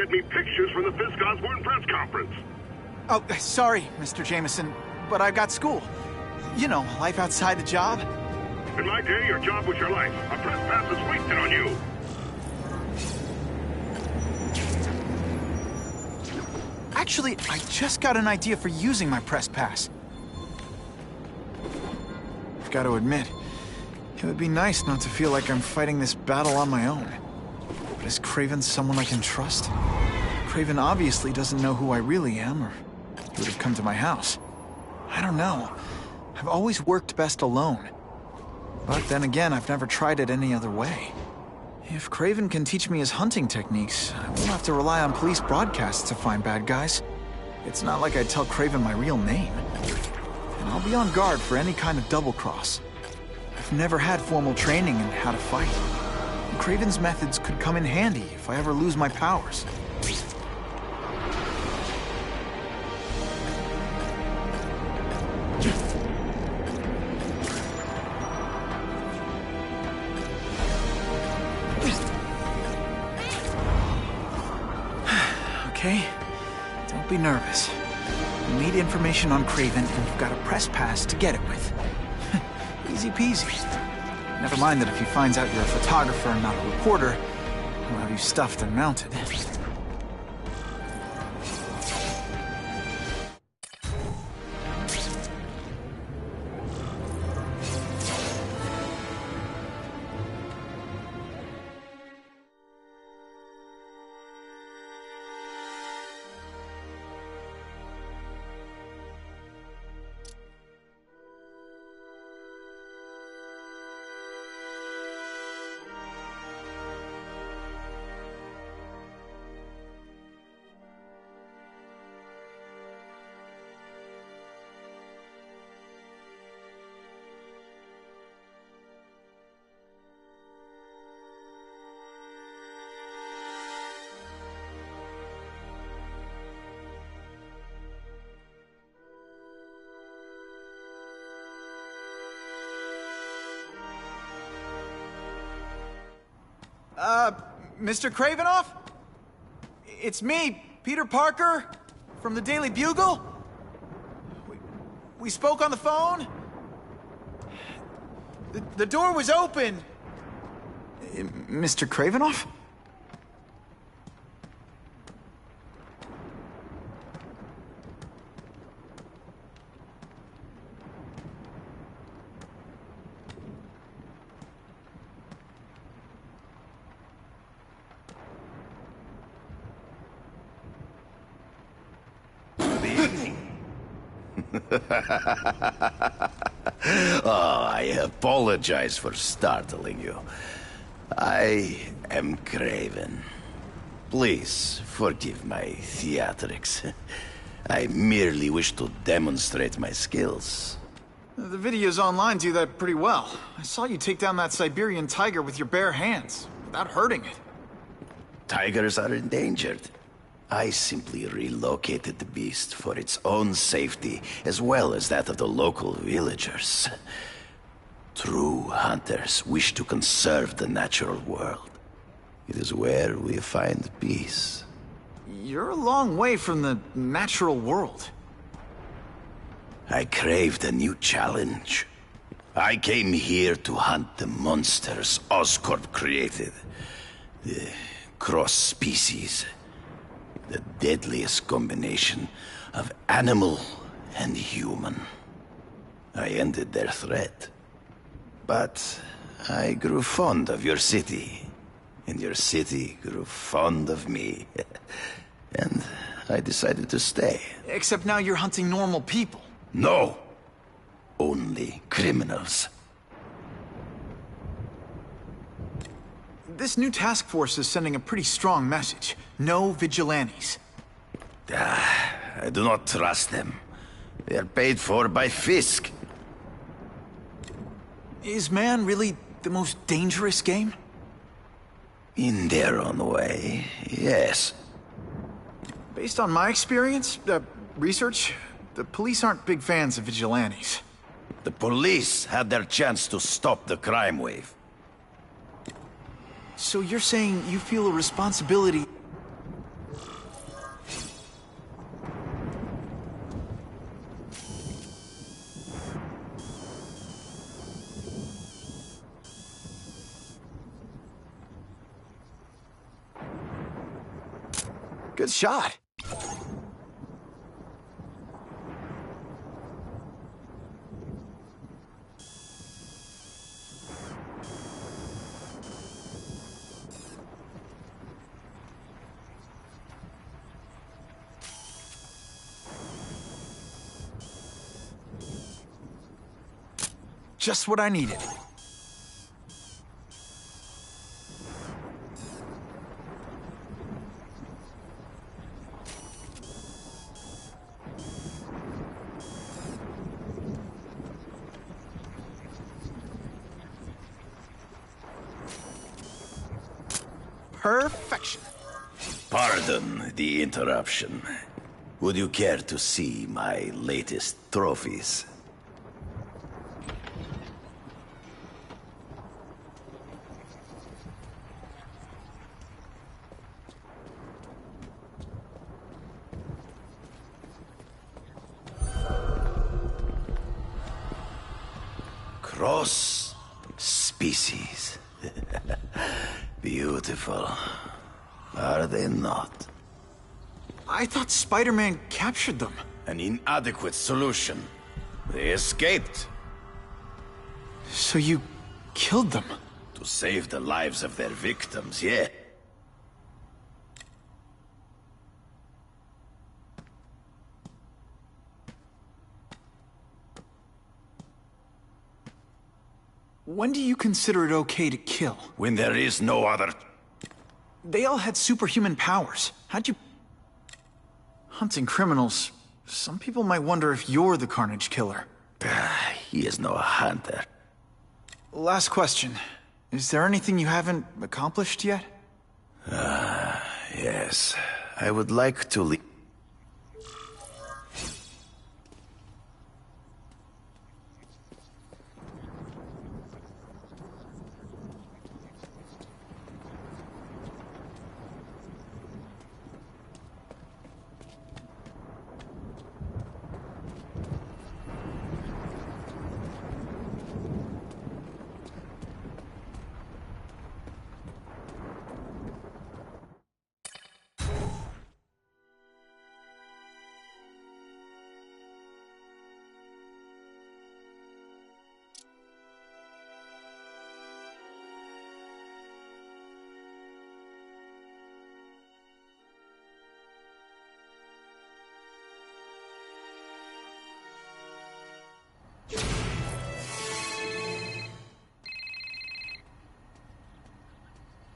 get me pictures from the Fisk Osborne press conference. Oh, sorry, Mr. Jameson, but I've got school. You know, life outside the job. In my day, your job was your life. A press pass is wasted on you. Actually, I just got an idea for using my press pass. I've got to admit, it would be nice not to feel like I'm fighting this battle on my own. But is Kraven someone I can trust? Kraven obviously doesn't know who I really am, or he would have come to my house. I don't know. I've always worked best alone. But then again, I've never tried it any other way. If Kraven can teach me his hunting techniques, I won't have to rely on police broadcasts to find bad guys. It's not like I'd tell Kraven my real name. And I'll be on guard for any kind of double-cross. I've never had formal training in how to fight. And Kraven's methods could come in handy if I ever lose my powers. Okay? Don't be nervous. You need information on Kraven, and you've got a press pass to get it with. Easy peasy. Never mind that if he finds out you're a photographer and not a reporter, he'll have you stuffed and mounted. Mr. Kravinoff? It's me, Peter Parker, from the Daily Bugle. We spoke on the phone. The door was open. Mr. Kravinoff? Oh, I apologize for startling you. I am Kraven. Please forgive my theatrics. I merely wish to demonstrate my skills. The videos online do that pretty well. I saw you take down that Siberian tiger with your bare hands, without hurting it. Tigers are endangered. I simply relocated the beast for its own safety, as well as that of the local villagers. True hunters wish to conserve the natural world. It is where we find peace. You're a long way from the natural world. I craved a new challenge. I came here to hunt the monsters Oscorp created. The cross-species. The deadliest combination of animal and human. I ended their threat. But I grew fond of your city. And your city grew fond of me. And I decided to stay. Except now you're hunting normal people. No! Only criminals. This new task force is sending a pretty strong message. No vigilantes. I do not trust them. They are paid for by Fisk. Is man really the most dangerous game? In their own way, yes. Based on my experience, research, the police aren't big fans of vigilantes. The police had their chance to stop the crime wave. So you're saying you feel a responsibility Good shot. Just what I needed. Perfection. Pardon the interruption. Would you care to see my latest trophies? Cross species. Beautiful. Are they not? I thought Spider-Man captured them. An inadequate solution. They escaped. So you killed them? To save the lives of their victims, yeah. When do you consider it okay to kill? When there is no other... They all had superhuman powers. How'd you... Hunting criminals. Some people might wonder if you're the Carnage Killer. He is no hunter. Last question. Is there anything you haven't accomplished yet? Yes. I would like to leave...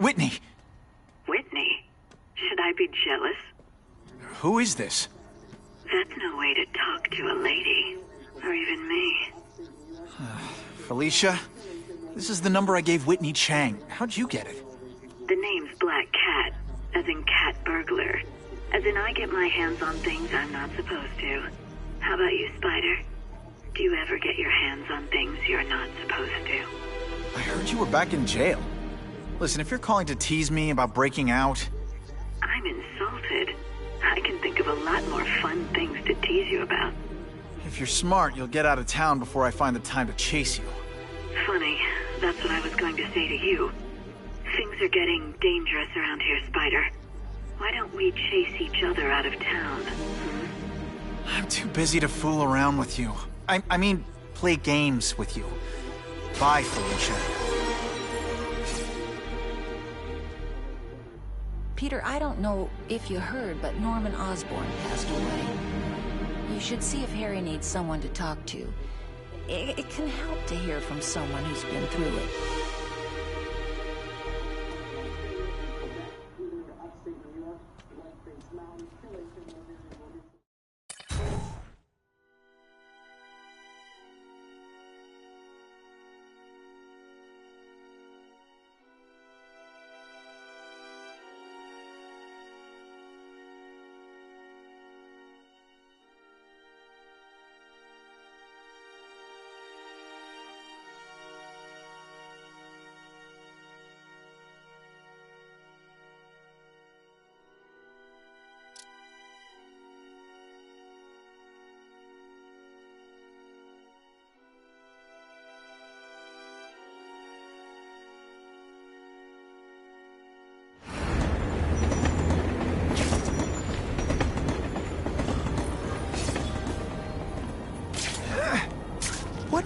Whitney! Whitney? Should I be jealous? Who is this? That's no way to talk to a lady. Or even me. Felicia? This is the number I gave Whitney Chang. How'd you get it? The name's Black Cat, as in cat burglar. As in I get my hands on things I'm not supposed to. How about you, Spider? Do you ever get your hands on things you're not supposed to? I heard you were back in jail. Listen, if you're calling to tease me about breaking out... I'm insulted. I can think of a lot more fun things to tease you about. If you're smart, you'll get out of town before I find the time to chase you. Funny, that's what I was going to say to you. Things are getting dangerous around here, Spider. Why don't we chase each other out of town? I'm too busy to fool around with you. I mean, play games with you. Bye, Felicia. Peter, I don't know if you heard, but Norman Osborn passed away. You should see if Harry needs someone to talk to. It can help to hear from someone who's been through it.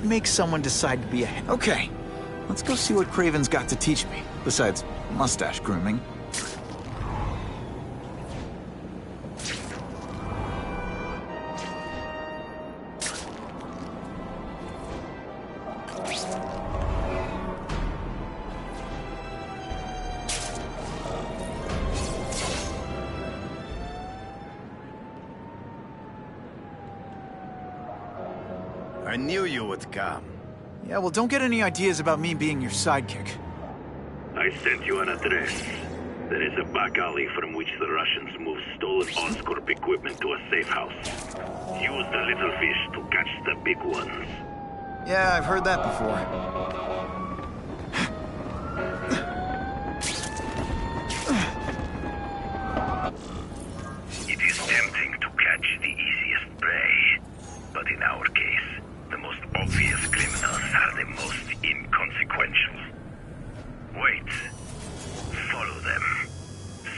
make someone decide to be a... Okay, let's go see what Kraven's got to teach me, besides mustache grooming. I knew you would come. Yeah, well, don't get any ideas about me being your sidekick. I sent you an address. There is a back alley from which the Russians move stolen Oscorp equipment to a safe house. Use the little fish to catch the big ones. Yeah, I've heard that before. It is tempting to catch the easiest prey, but in our case, the most obvious criminals are the most inconsequential. Wait. Follow them.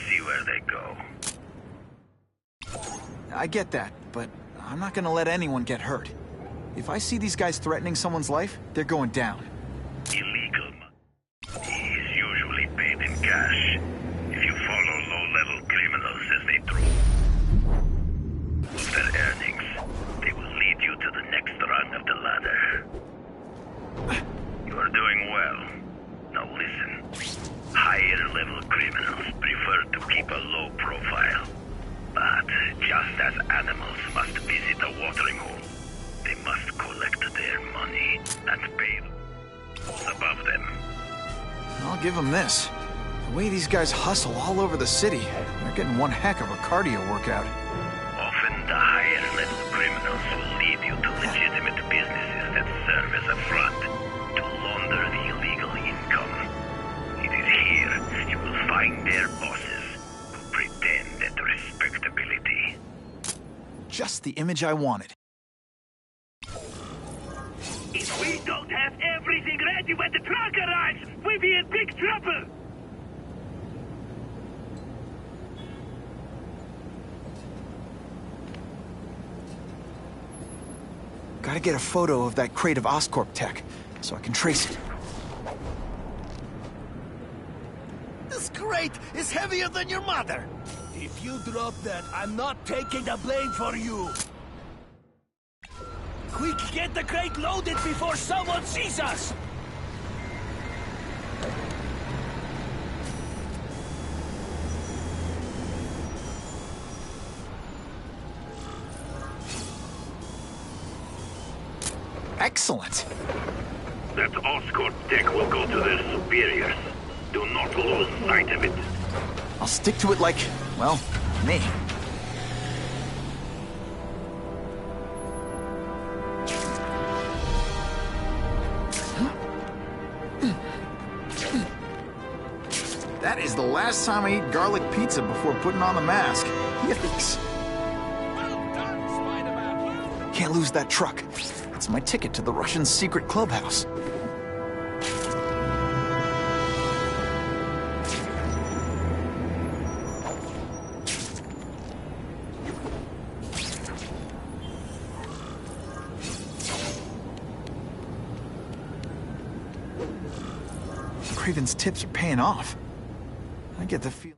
See where they go. I get that, but I'm not gonna let anyone get hurt. If I see these guys threatening someone's life, they're going down. Illegal money is usually paid in cash. If you follow low-level criminals as they throw of their earnings, they will lead you to the next rung of the ladder. You are doing well. Now listen. Higher-level criminals prefer to keep a low profile. But just as animals must visit a watering hole, they must collect their money and pay those above them. I'll give them this. The way these guys hustle all over the city, they're getting one heck of a cardio workout. Often the higher-level criminals will lead you to legitimate businesses that serve as a front to launder the illegal income. It is here you will find their bosses who pretend at respectability. Just the image I wanted. If we don't have everything ready when the truck arrives, we'll be in big trouble! Gotta get a photo of that crate of Oscorp tech, so I can trace it. This crate is heavier than your mother! If you drop that, I'm not taking the blame for you! Quick, get the crate loaded before someone sees us! Excellent! That Oscorp tech will go to their superiors. Do not lose sight of it. I'll stick to it like, well, me. That is the last time I eat garlic pizza before putting on the mask. Yikes. Well done, Spiderman! Can't lose that truck. It's my ticket to the Russian secret clubhouse. Kraven's tips are paying off. I get the feel.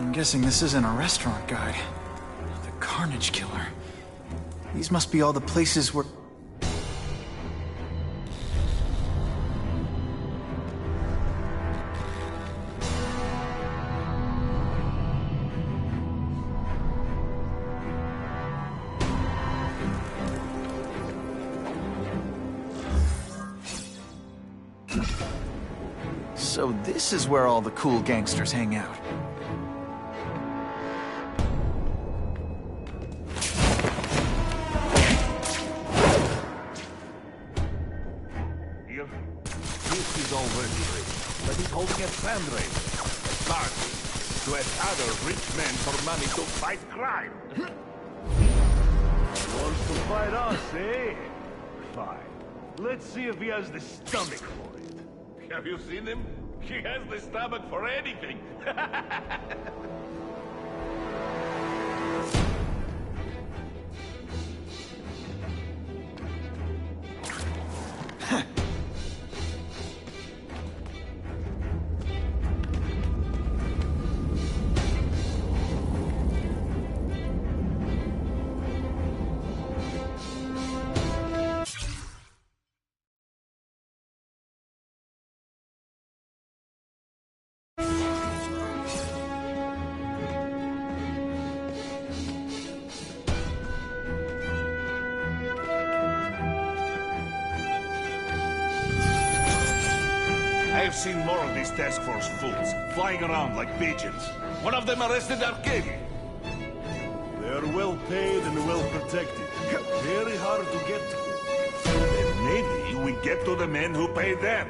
I'm guessing this isn't a restaurant guide. The Carnage Killer. These must be all the places where... So this is where all the cool gangsters hang out. This is already ready. holding a fundraiser. Party to ask other rich men for money to fight crime. Wants to fight us, eh? Fine. Let's see if he has the stomach for it. Have you seen him? He has the stomach for anything. I've seen more of these task force fools, flying around like pigeons. One of them arrested Arcady. They're well paid and well protected. Very hard to get to. Then maybe we get to the men who pay them.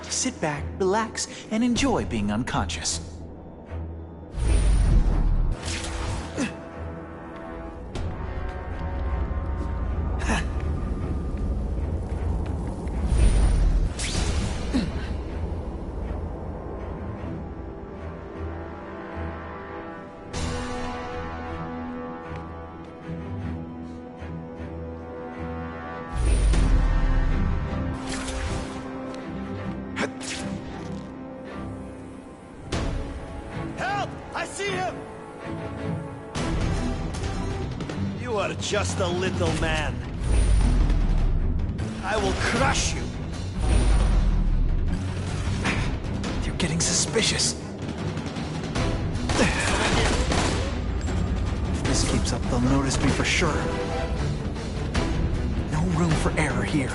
Sit back, relax, and enjoy being unconscious. Help! I see him! You are just a little man. I will crush you. You're getting suspicious. If this keeps up, they'll notice me for sure. No room for error here.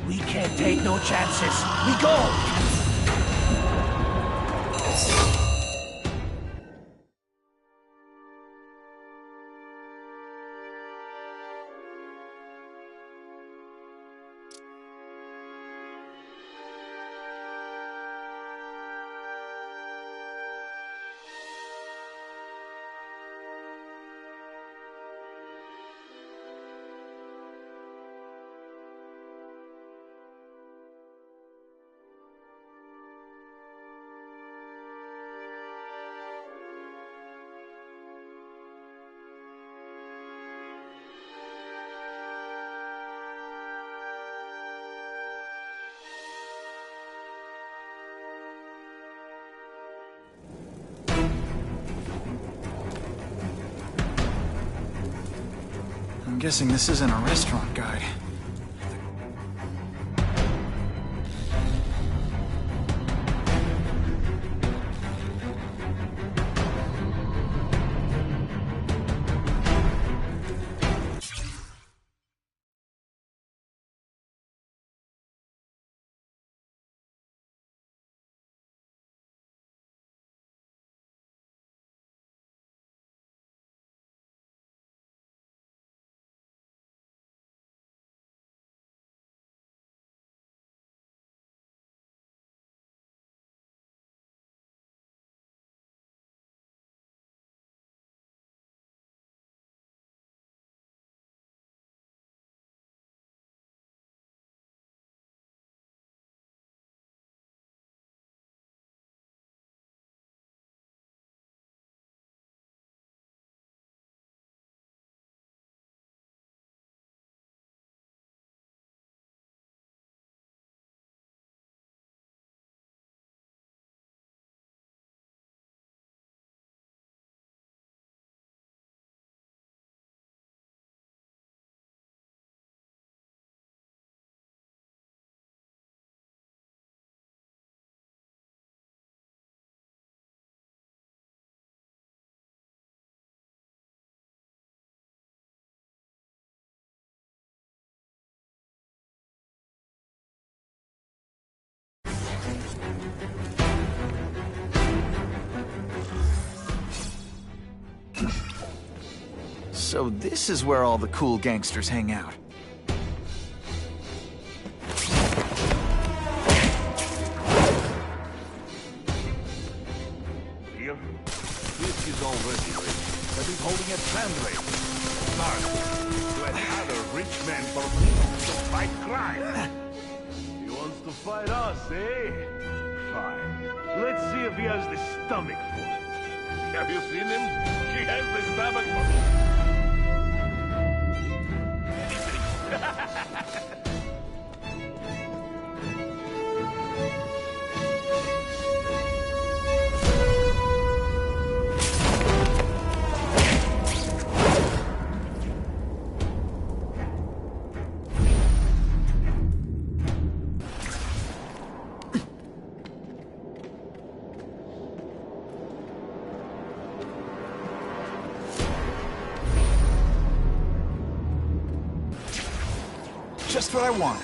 We can't take no chances. We go! I'm guessing this isn't a restaurant guide. So this is where all the cool gangsters hang out. Here? This is already rich. But he's holding a sand race. Smart. To another rich man for to fight crime. He wants to fight us, eh? Fine. Let's see if he has the stomach for it. Have you seen him? He has the stomach for it. Just what I wanted.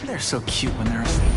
They're so cute when they're asleep.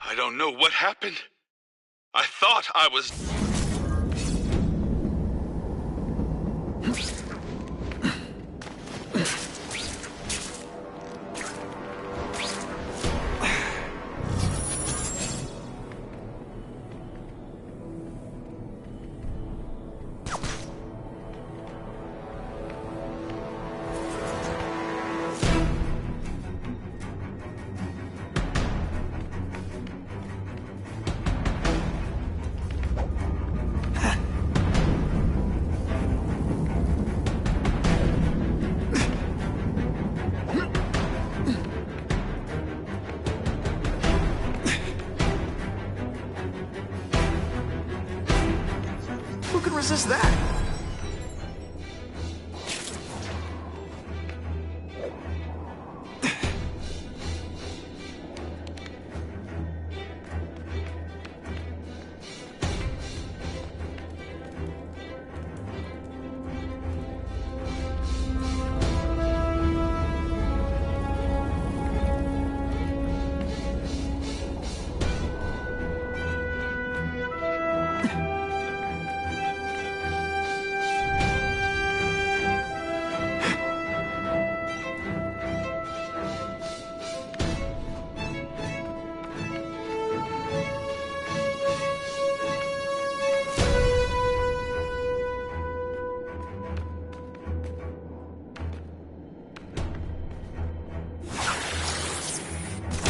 I don't know what happened. I thought I was... is that?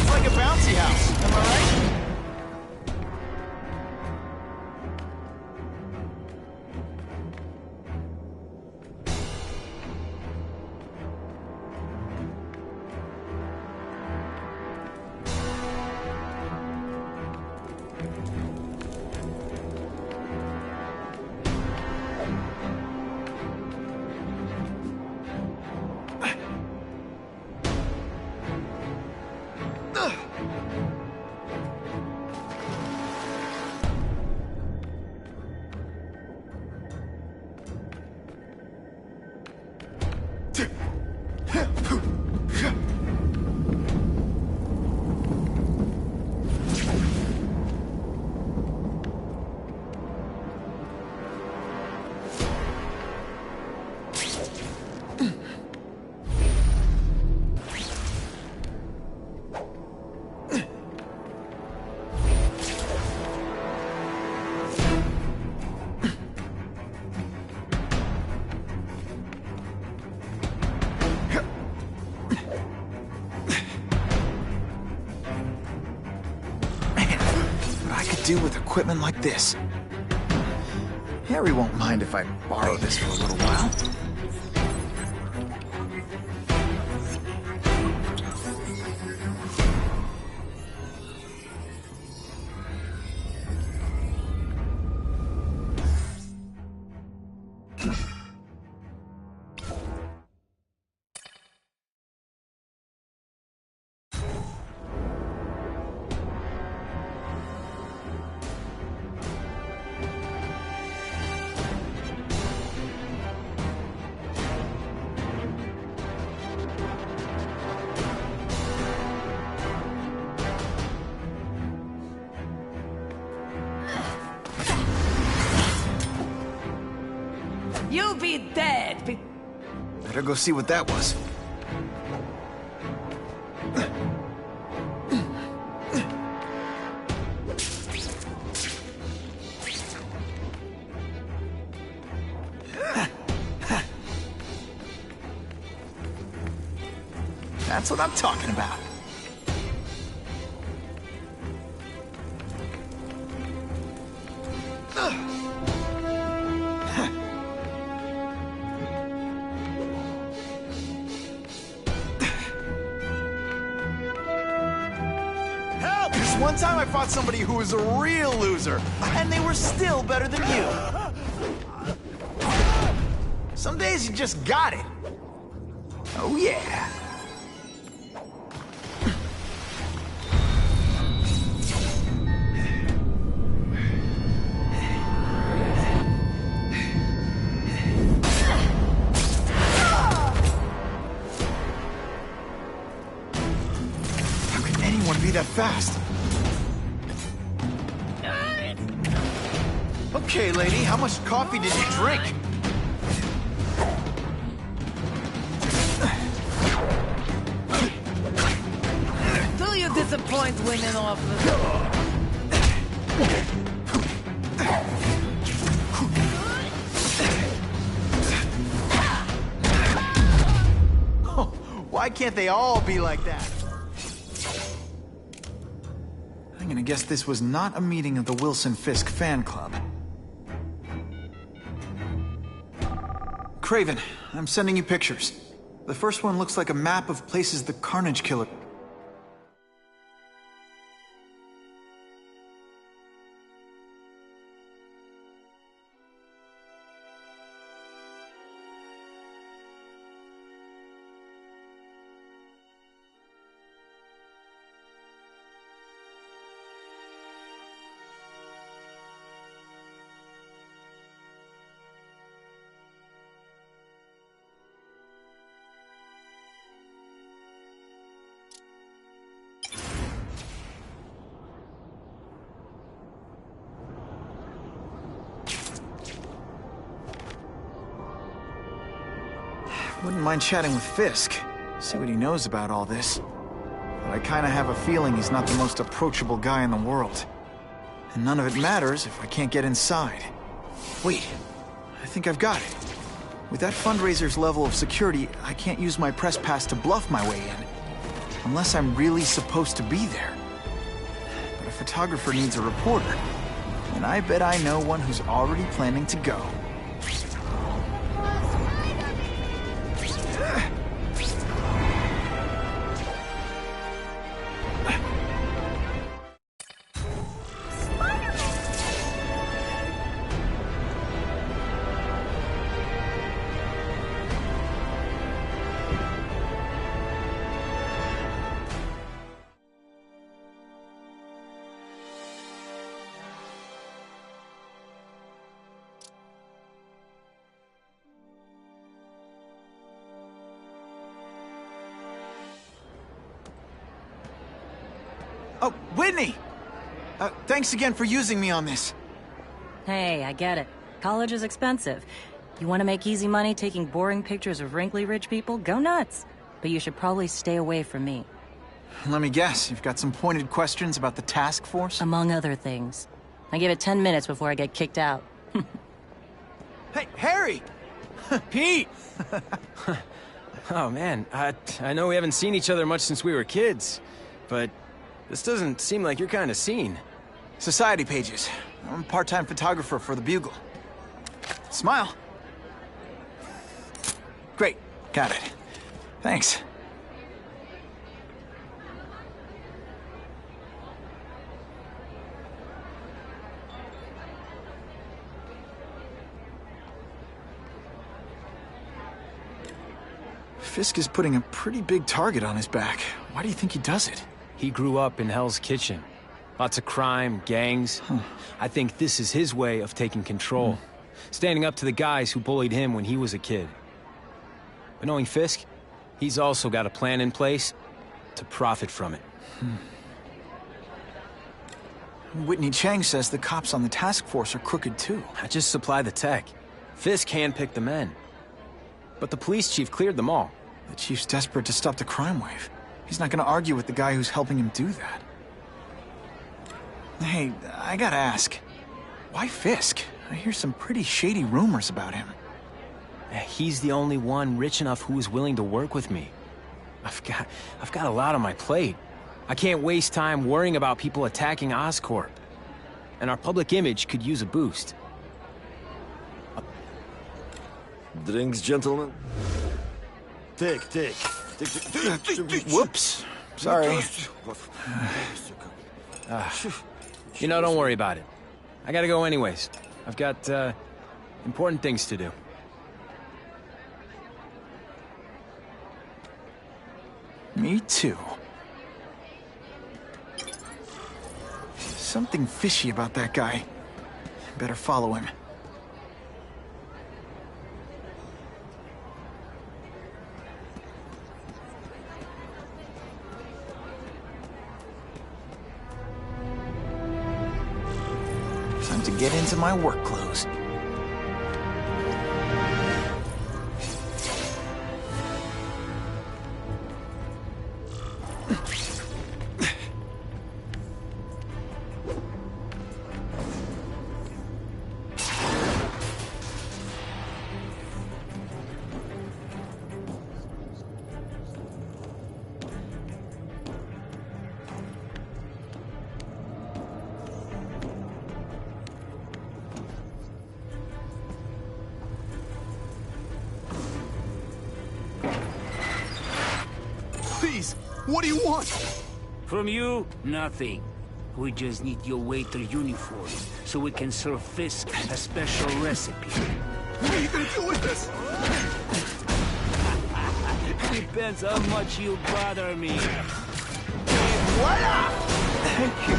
Like a bouncy house, am I right? Do with equipment like this. Harry won't mind if I borrow this for a little while. You'll be dead. Better go see what that was. That's what I'm talking about. One time I fought somebody who was a real loser, and they were still better than you. Some days you just got it. Oh yeah. How can anyone be that fast? Okay, lady, how much coffee did you drink? Do you disappoint women often? Why can't they all be like that? I'm gonna guess this was not a meeting of the Wilson Fisk fan club. Craven, I'm sending you pictures. The first one looks like a map of places the Carnage Killer... Wouldn't mind chatting with Fisk, see what he knows about all this. But I kinda have a feeling he's not the most approachable guy in the world. And none of it matters if I can't get inside. Wait, I think I've got it. With that fundraiser's level of security, I can't use my press pass to bluff my way in. Unless I'm really supposed to be there. But a photographer needs a reporter. And I bet I know one who's already planning to go. Oh, Whitney! Thanks again for using me on this. Hey, I get it. College is expensive. You want to make easy money taking boring pictures of wrinkly rich people? Go nuts. But you should probably stay away from me. Let me guess, you've got some pointed questions about the task force? Among other things. I give it 10 minutes before I get kicked out. Hey, Harry! Pete! Oh, man, I know we haven't seen each other much since we were kids, but this doesn't seem like your kind of scene. Society pages. I'm a part-time photographer for the Bugle. Smile. Great, got it. Thanks. Fisk is putting a pretty big target on his back. Why do you think he does it? He grew up in Hell's Kitchen. Lots of crime, gangs. I think this is his way of taking control. Standing up to the guys who bullied him when he was a kid. But knowing Fisk, he's also got a plan in place to profit from it. Whitney Chang says the cops on the task force are crooked too. I just supply the tech. Fisk handpicked the men. But the police chief cleared them all. The chief's desperate to stop the crime wave. He's not gonna argue with the guy who's helping him do that. Hey, I gotta ask. Why Fisk? I hear some pretty shady rumors about him. He's the only one rich enough who is willing to work with me. I've got a lot on my plate. I can't waste time worrying about people attacking Oscorp. And our public image could use a boost. Drinks, gentlemen? Take. Whoops. Sorry. You know, don't worry about it. I gotta go anyways. I've got, important things to do. Me too. Something fishy about that guy. Better follow him. Time to get into my work clothes. Please, what do you want? From you, nothing. We just need your waiter uniform, so we can serve Fisk a special recipe. What are you gonna do with this? Depends how much you bother me. Voila! Thank you.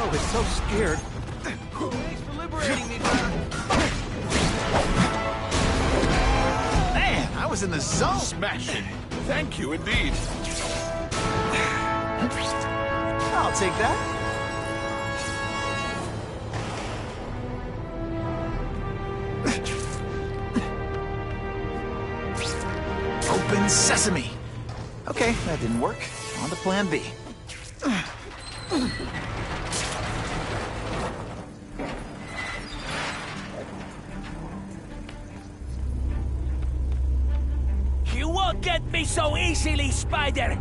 I was so scared. Thanks for liberating me, man. Man, I was in the zone. Smashing. Thank you indeed. I'll take that. Open sesame! Okay, that didn't work. On to plan B. You won't get me so easily, Spider!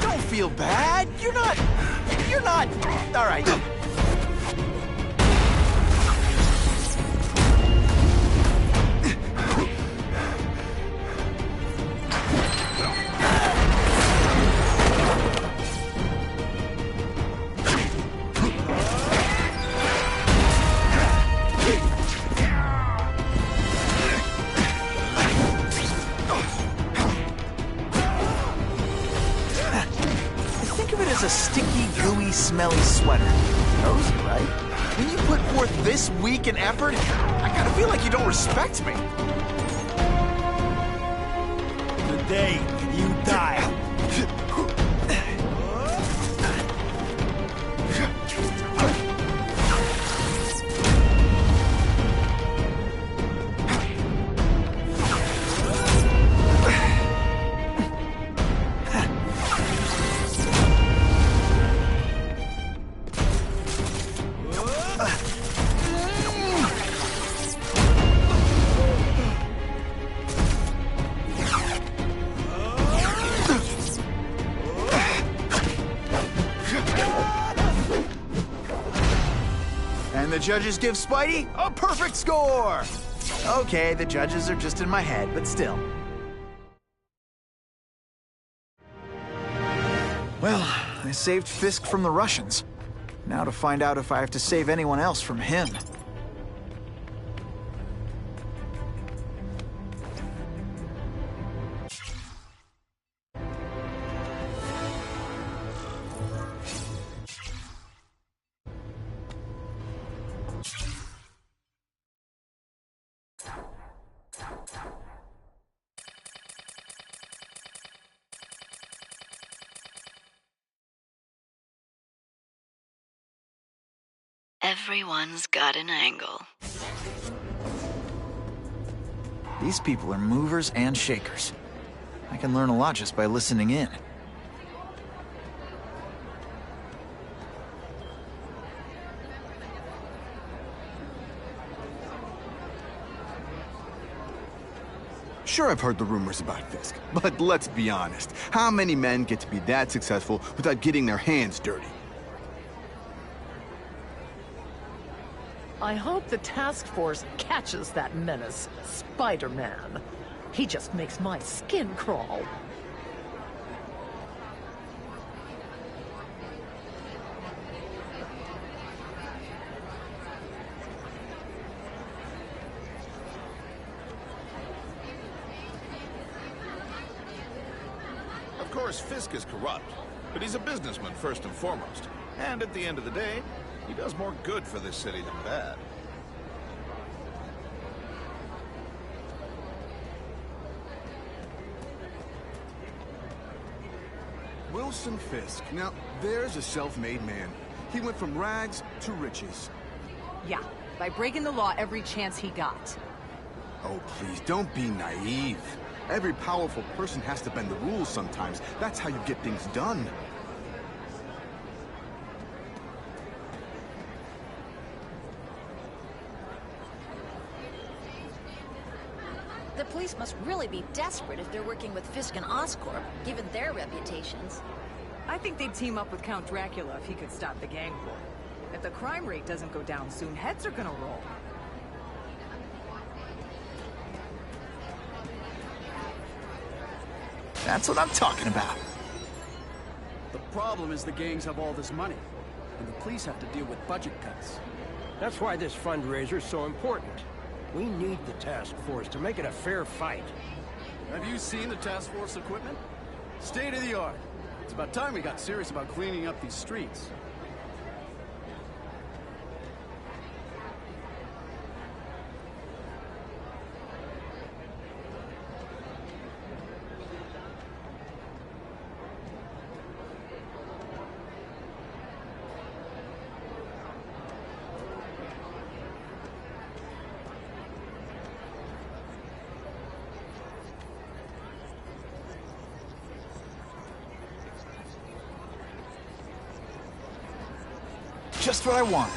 Don't feel bad. You're not... All right. A sticky, gooey, smelly sweater. Cozy, right? When you put forth this week and effort, I kinda feel like you don't respect me. The day you die. And the judges give Spidey a perfect score! Okay, the judges are just in my head, but still. Well, I saved Fisk from the Russians. Now to find out if I have to save anyone else from him. Everyone's got an angle. These people are movers and shakers. I can learn a lot just by listening in. Sure, I've heard the rumors about Fisk, but let's be honest. How many men get to be that successful without getting their hands dirty? I hope the task force catches that menace, Spider-Man. He just makes my skin crawl. Of course, Fisk is corrupt, but he's a businessman first and foremost. And at the end of the day, he does more good for this city than bad. Wilson Fisk. Now, there's a self-made man. He went from rags to riches. Yeah, by breaking the law every chance he got. Oh, please, don't be naive. Every powerful person has to bend the rules sometimes. That's how you get things done. The police must really be desperate if they're working with Fisk and Oscorp, given their reputations. I think they'd team up with Count Dracula if he could stop the gang war. If the crime rate doesn't go down soon, heads are gonna roll. That's what I'm talking about. The problem is the gangs have all this money, and the police have to deal with budget cuts. That's why this fundraiser's so important. We need the task force to make it a fair fight. Have you seen the task force equipment? State of the art. It's about time we got serious about cleaning up these streets. Just what I want.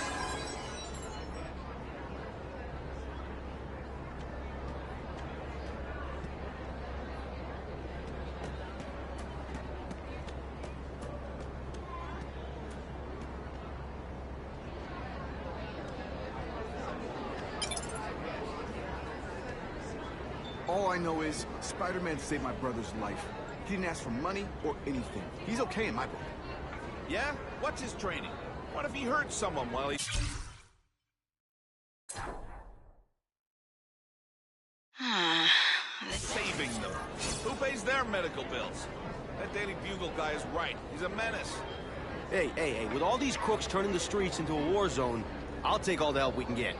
All I know is, Spider-Man saved my brother's life. He didn't ask for money or anything. He's okay in my book. Yeah? What's his training? What if he hurt someone while he... Saving them. Who pays their medical bills? That Daily Bugle guy is right. He's a menace. Hey, with all these crooks turning the streets into a war zone, I'll take all the help we can get.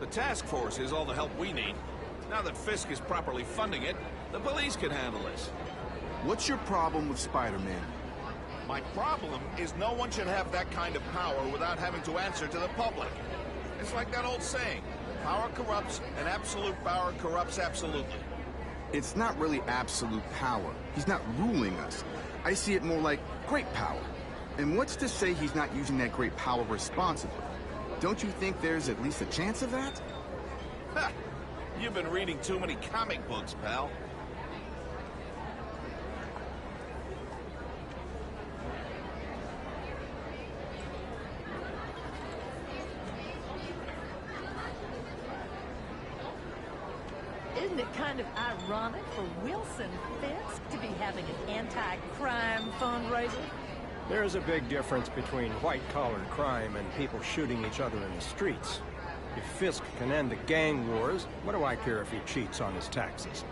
The task force is all the help we need. Now that Fisk is properly funding it, the police can handle this. What's your problem with Spider-Man? My problem is no one should have that kind of power without having to answer to the public. It's like that old saying, power corrupts, and absolute power corrupts absolutely. It's not really absolute power. He's not ruling us. I see it more like great power. And what's to say he's not using that great power responsibly? Don't you think there's at least a chance of that? Ha! You've been reading too many comic books, pal. Isn't it kind of ironic for Wilson Fisk to be having an anti-crime fundraiser? There's a big difference between white-collar crime and people shooting each other in the streets. If Fisk can end the gang wars, what do I care if he cheats on his taxes?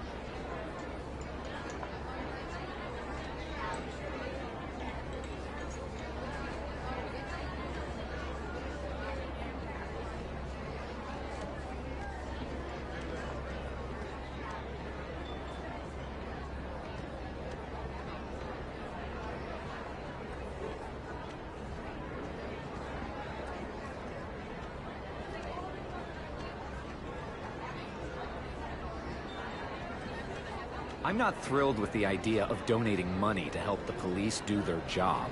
I'm not thrilled with the idea of donating money to help the police do their job.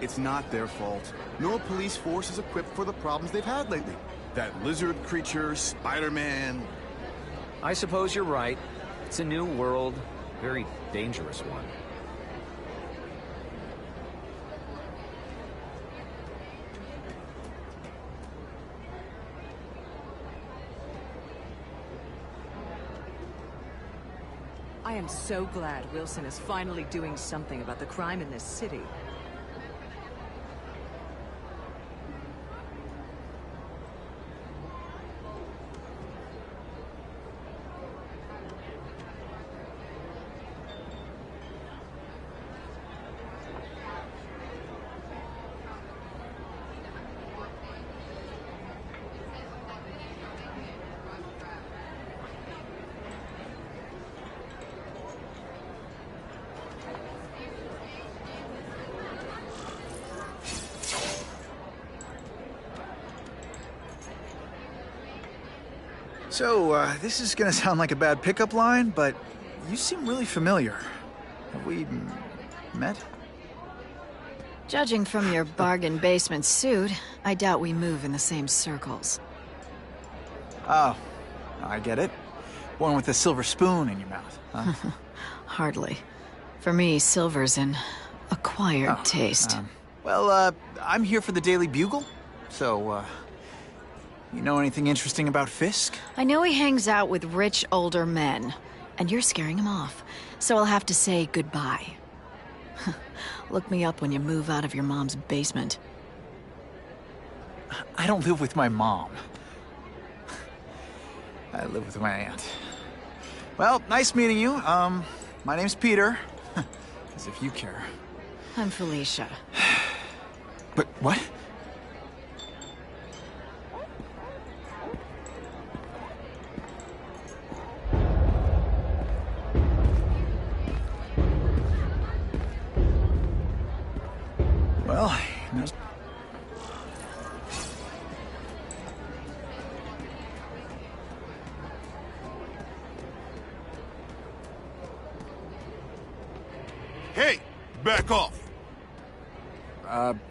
It's not their fault. No police force is equipped for the problems they've had lately. That lizard creature, Spider-Man... I suppose you're right. It's a new world, very dangerous one. I am so glad Wilson is finally doing something about the crime in this city. So, this is gonna sound like a bad pickup line, but you seem really familiar. Have we met? Judging from your bargain basement suit, I doubt we move in the same circles. Oh, I get it. One with a silver spoon in your mouth, huh? Hardly. For me, silver's an acquired taste. Well, I'm here for the Daily Bugle, so, you know anything interesting about Fisk? I know he hangs out with rich older men, and you're scaring him off, so I'll have to say goodbye. Look me up when you move out of your mom's basement. I don't live with my mom. I live with my aunt. Well, nice meeting you. My name's Peter. As if you care. I'm Felicia. But what? Well, no. Hey, back off.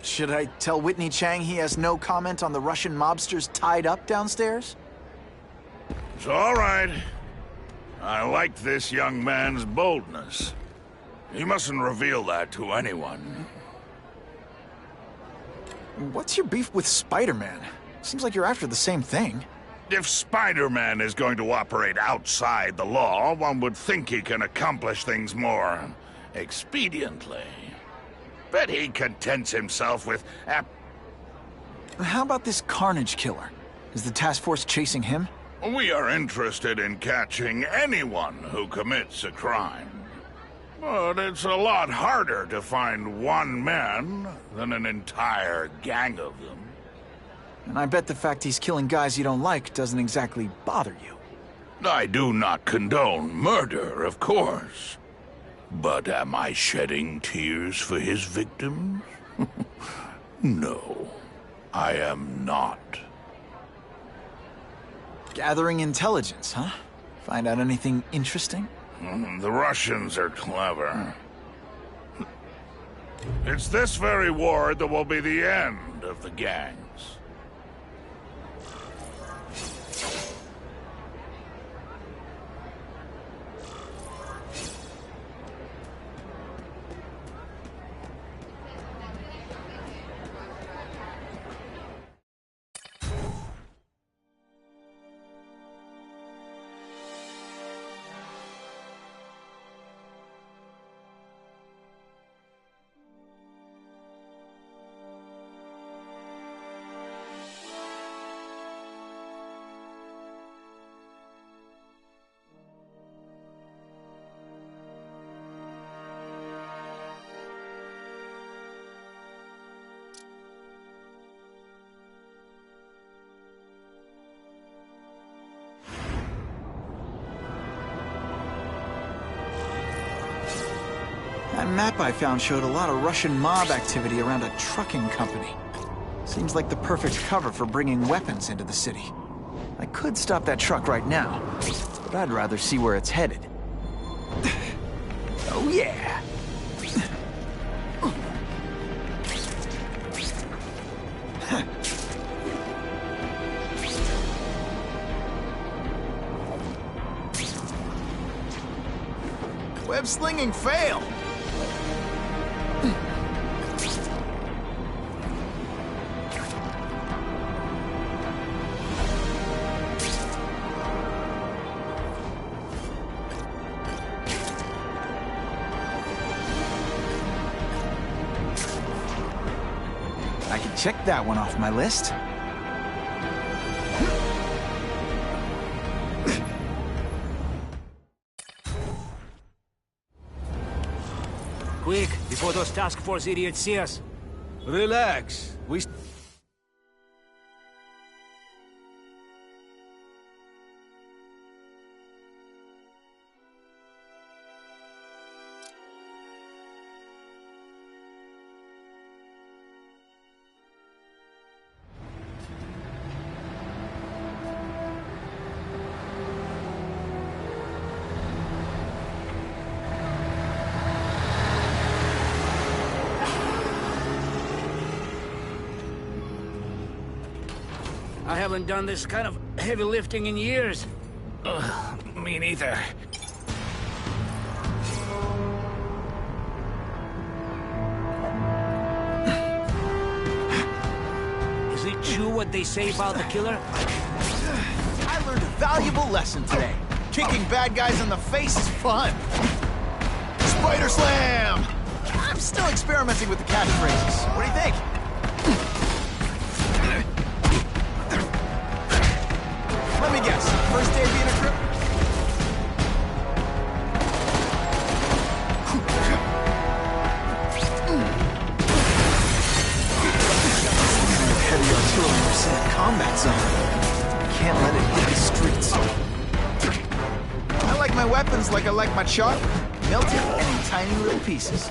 Should I tell Whitney Chang he has no comment on the Russian mobsters tied up downstairs? It's all right. I like this young man's boldness. He mustn't reveal that to anyone. What's your beef with Spider-Man? Seems like you're after the same thing. If Spider-Man is going to operate outside the law, one would think he can accomplish things more expediently. But he contents himself with How about this Carnage killer? Is the task force chasing him? We are interested in catching anyone who commits a crime. But it's a lot harder to find one man than an entire gang of them. And I bet the fact he's killing guys you don't like doesn't exactly bother you. I do not condone murder, of course. But am I shedding tears for his victims? No, I am not. Gathering intelligence, huh? Find out anything interesting? The Russians are clever. It's this very war that will be the end of the gangs. That map I found showed a lot of Russian mob activity around a trucking company. Seems like the perfect cover for bringing weapons into the city. I could stop that truck right now, but I'd rather see where it's headed. Oh yeah! Web slinging failed! I can check that one off my list. Quick, before those task force idiots see us. Relax. I haven't done this kind of heavy lifting in years. Me neither. Is it true what they say about the killer? I learned a valuable lesson today. Kicking bad guys in the face is fun. Spider Slam! I'm still experimenting with the catchphrases. What do you think? Let me guess. First day being a trip? Heavy artillery was in a combat zone. Can't let it hit the streets. I like my weapons like I like my chalk, melted and in tiny little pieces.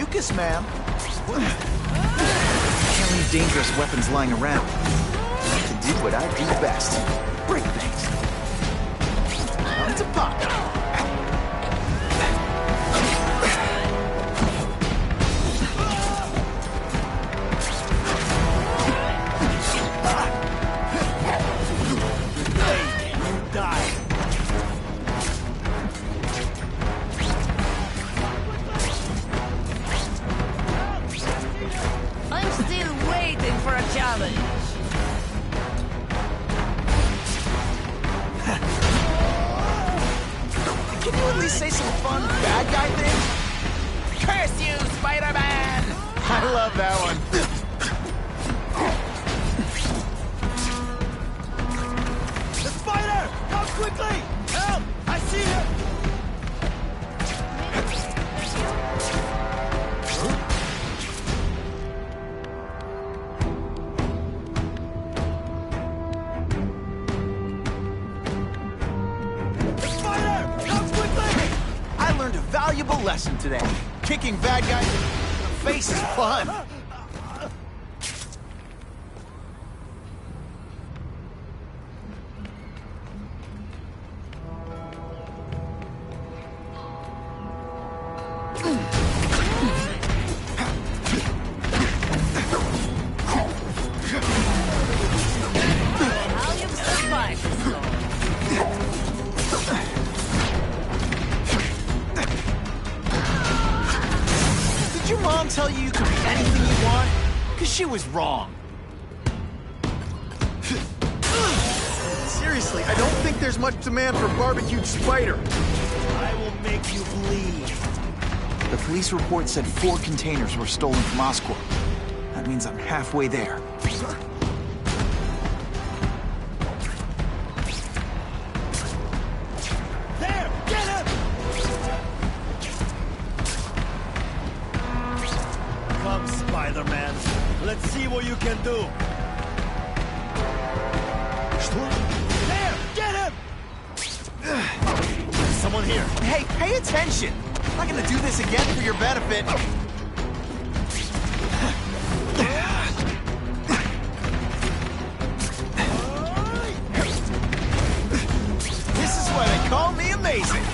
Lucas, ma'am. Can't leave dangerous weapons lying around. To do what I do best. Break things. Time to pop. I'm still waiting for a challenge. Can you at least say some fun bad guy things? Curse you, Spider-Man! I love that one. The spider! Come quickly! Help! I see him! The spider! Come quickly! I learned a valuable lesson today. Kicking bad guys in the face is fun. How you survived this long? Did your mom tell you could be anything you want? Because she was wrong. Seriously, I don't think there's much demand for barbecued spider. I will make you bleed. The police report said 4 containers were stolen from Oscorp. That means I'm halfway there. There! Get him! Come, Spider-Man. Let's see what you can do. There! Get him! Someone here. Hey, pay attention! I'm not gonna do this again for your benefit. This is why they call me amazing.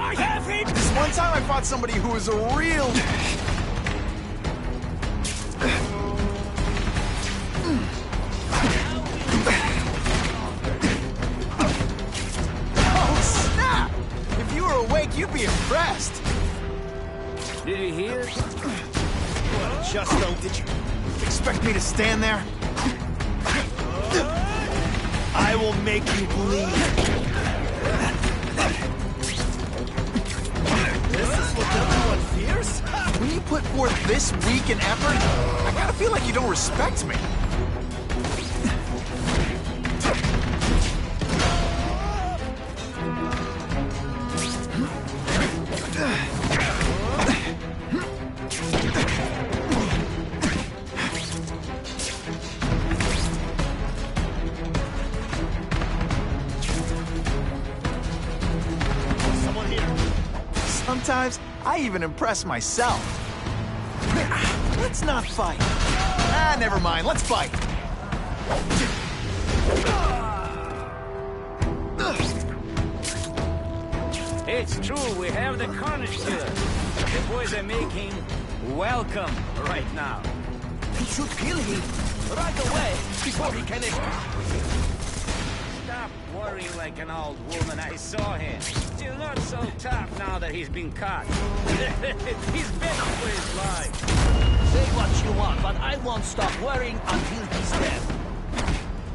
I have him! This one time I fought somebody who was a real... Oh, snap! If you were awake, you'd be impressed. Did you hear? What, just don't... Did you expect me to stand there? I will make you bleed. This is what everyone fears? When you put forth this week and effort, I gotta feel like you don't respect me. Someone here. Sometimes I even impress myself. Let's not fight. Ah, never mind. Let's fight. It's true, we have the Carnage Killer. The boys are making welcome right now. We should kill him right away before he can escape. Stop worrying like an old woman. I saw him. Still not so tough now that he's been caught. He's begging for his life. Say what you want, but I won't stop worrying until he's dead.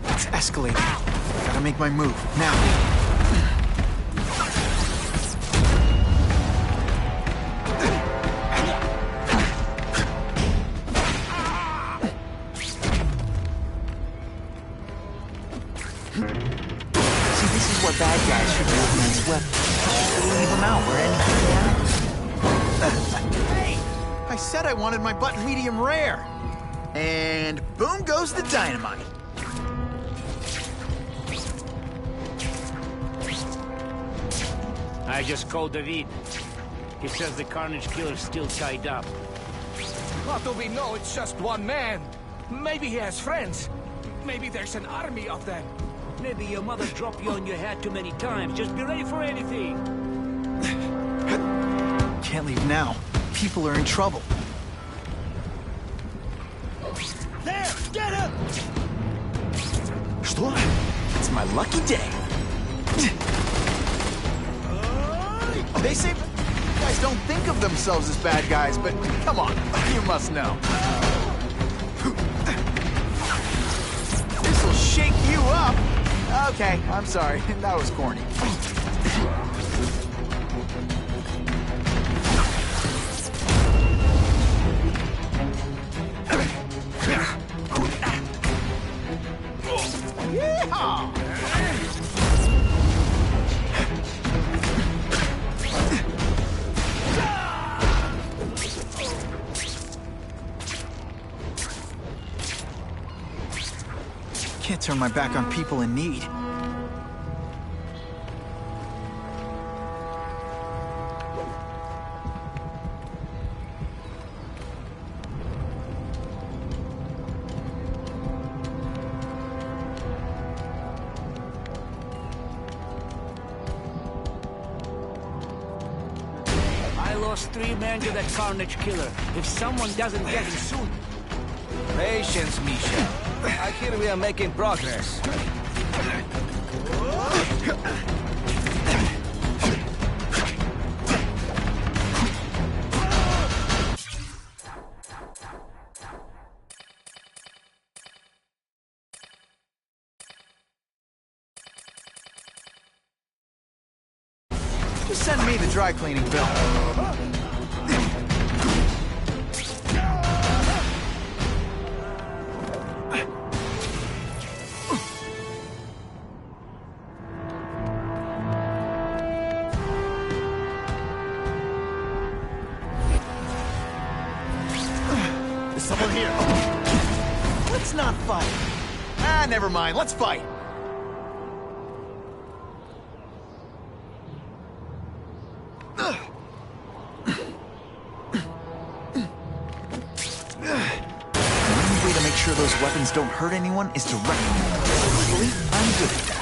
It's escalating. Gotta make my move now. See, this is where bad guys should be organized weapons. Leave them out where anything happens. Hey! I said I wanted my butt medium rare. And boom goes the dynamite. I just called David. He says the Carnage Killer's still tied up. How do we know it's just one man? Maybe he has friends. Maybe there's an army of them. Maybe your mother dropped you on your head too many times. Just be ready for anything. Can't leave now. People are in trouble. There! Get him! Что? It's my lucky day. They say guys don't think of themselves as bad guys, but come on, you must know. This'll shake you up. Okay, I'm sorry. That was corny. Yeehaw! Can't turn my back on people in need. I lost 3 men to that Carnage Killer. If someone doesn't get him soon... Patience, Misha. I hear we are making progress. Just send me the dry cleaning bill. Someone here. Let's not fight. Ah, never mind. Let's fight. The only way to make sure those weapons don't hurt anyone is to wreck them. Luckily, I'm good at that.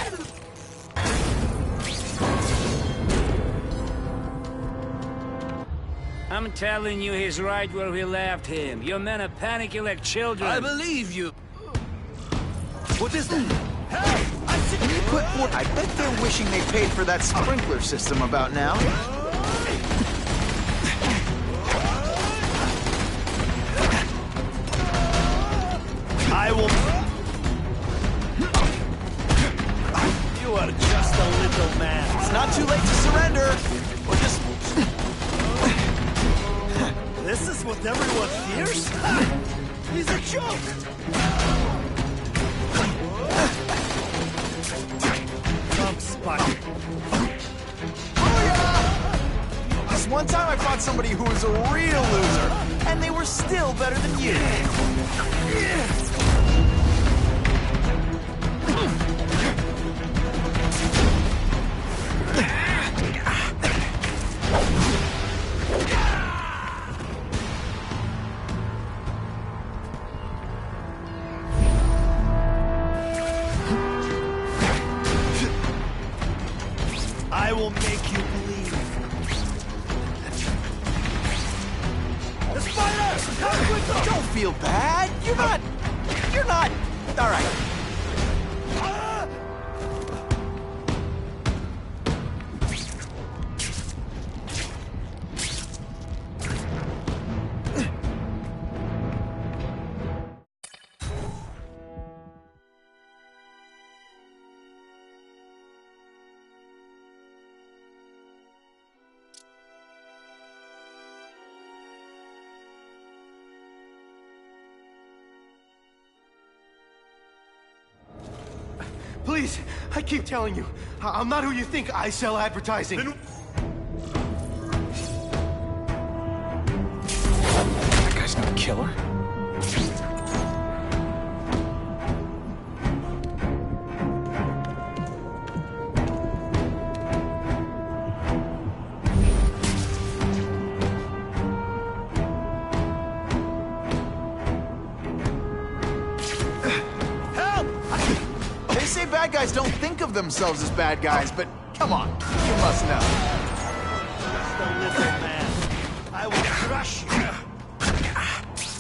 I'm telling you, he's right where we left him. Your men are panicking like children. I believe you. What is that? Hey! I bet they're wishing they paid for that sprinkler system about now. I will... You are just a little man. It's not too late to surrender. Or just... This is what everyone fears? He's a joke! Come, Spider. This one time I fought somebody who was a real loser, and they were still better than you. I will make you believe. The spider! Come with us! Don't feel bad. You're not... All right. Please, I keep telling you, I'm not who you think. I sell advertising. killer? They say bad guys don't think of themselves as bad guys, but come on, you must know. Just a little man. I will crush you.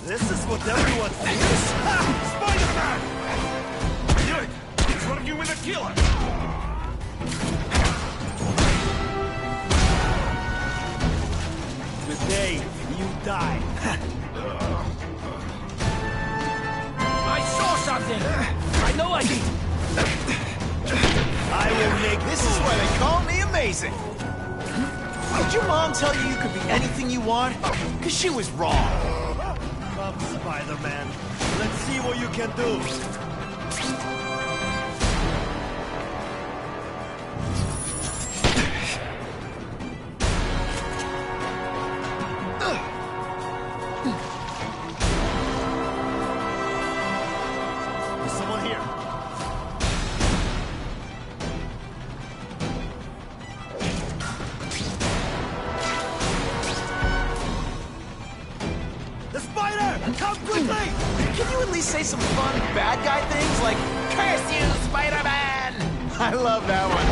This is what everyone thinks. Spider-Man! Dude, he's working with a killer. Today, you die. I saw something! I know I did! I will make This is why they call me amazing. Did your mom tell you you could be anything you want? Because she was wrong. Come, Spider-Man. Let's see what you can do. There's someone here. The spider! Come quickly! Can you at least say some fun bad guy things like, "Curse you, Spider-Man"? I love that one.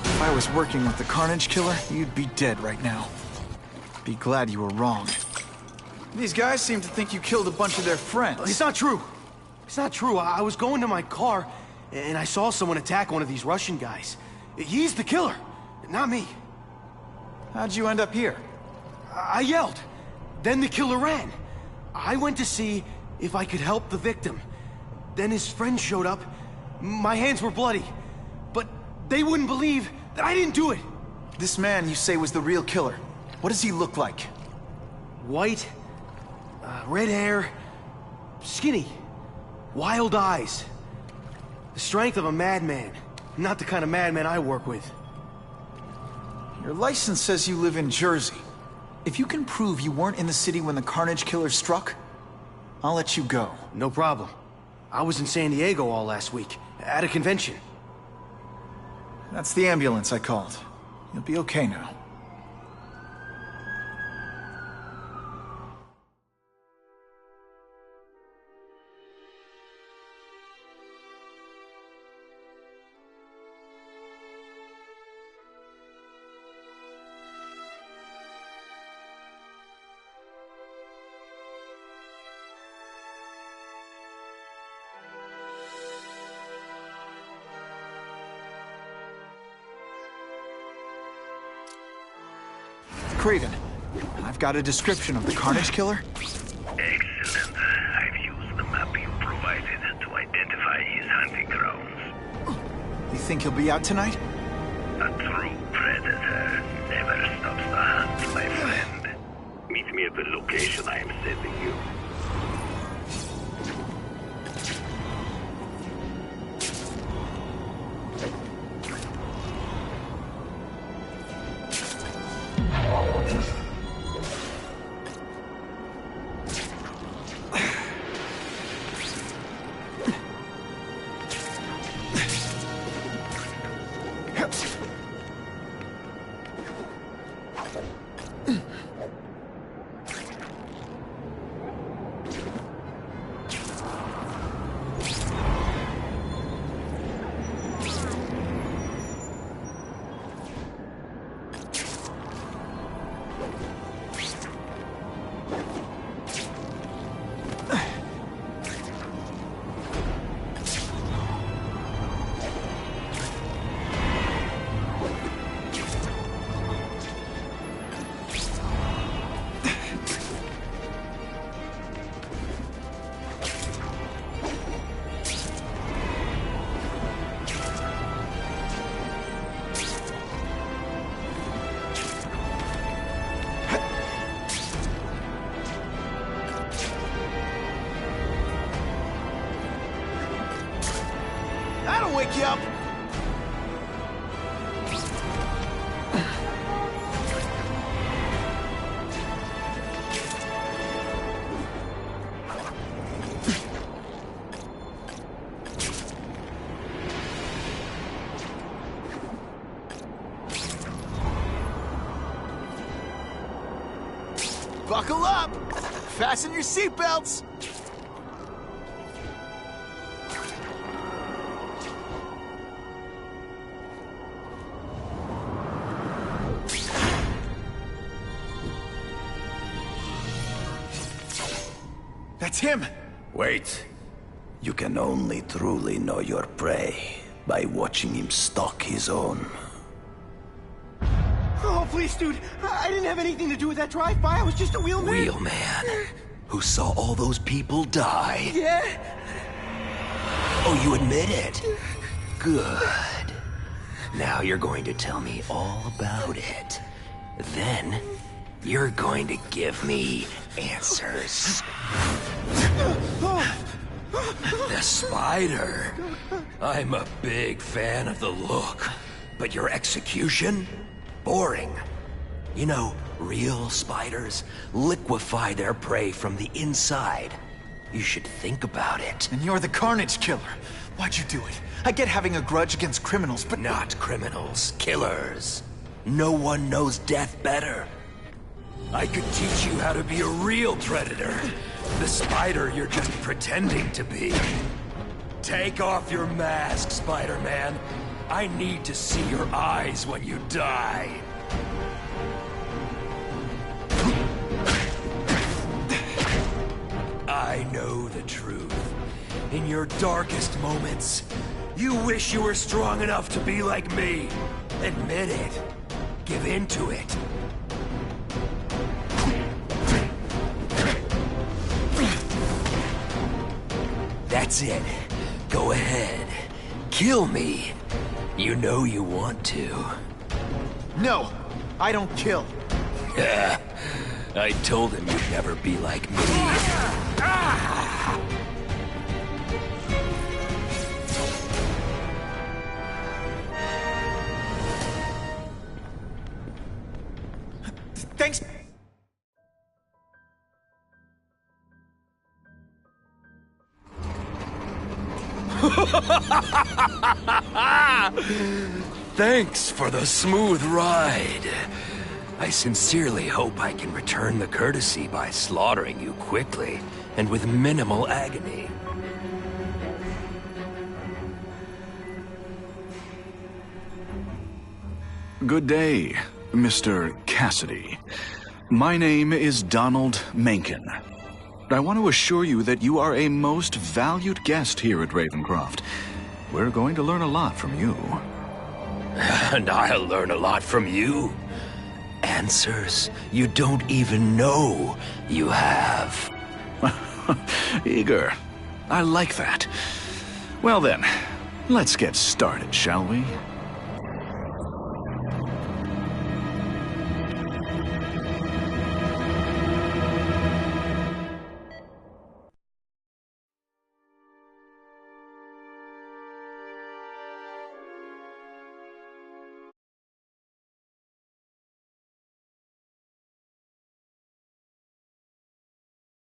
If I was working with the Carnage Killer, you'd be dead right now. Be glad you were wrong. These guys seem to think you killed a bunch of their friends. It's not true. It's not true. I was going to my car, and I saw someone attack one of these Russian guys. He's the killer, not me. How'd you end up here? I yelled. Then the killer ran. I went to see if I could help the victim. Then his friend showed up. My hands were bloody. But they wouldn't believe that I didn't do it. This man you say was the real killer. What does he look like? White, red hair, skinny, wild eyes. The strength of a madman. Not the kind of madman I work with. Your license says you live in Jersey. If you can prove you weren't in the city when the Carnage Killer struck, I'll let you go. No problem. I was in San Diego all last week, at a convention. That's the ambulance I called. You'll be okay now. Craven, I've got a description of the Carnage Killer. Excellent. I've used the map you provided to identify his hunting grounds. You think he'll be out tonight? A true predator never stops the hunt, my friend. Meet me at the location I am sending you. That'll wake you up. Buckle up! Fasten your seatbelts! That's him! Wait. You can only truly know your prey by watching him stalk his own. Oh, please, dude. I didn't have anything to do with that drive-by. I was just a wheelman. Wheelman? Who saw all those people die? Yeah? Oh, you admit it? Good. Now you're going to tell me all about it. Then, you're going to give me answers. The spider. I'm a big fan of the look, but your execution? Boring. You know, real spiders liquefy their prey from the inside. You should think about it. And you're the Carnage Killer. Why'd you do it? I get having a grudge against criminals, but... Not criminals, killers. No one knows death better. I could teach you how to be a real predator. The spider you're just pretending to be. Take off your mask, Spider-Man. I need to see your eyes when you die. I know the truth. In your darkest moments, you wish you were strong enough to be like me. Admit it. Give in to it. That's it. Go ahead. Kill me. You know you want to. No, I don't kill. I told him you'd never be like me. Thanks. Thanks for the smooth ride. I sincerely hope I can return the courtesy by slaughtering you quickly and with minimal agony. Good day, Mr. Cassidy. My name is Donald Mencken. I want to assure you that you are a most valued guest here at Ravencroft. We're going to learn a lot from you. And I'll learn a lot from you. Answers you don't even know you have. Eager. I like that. Well then, let's get started, shall we?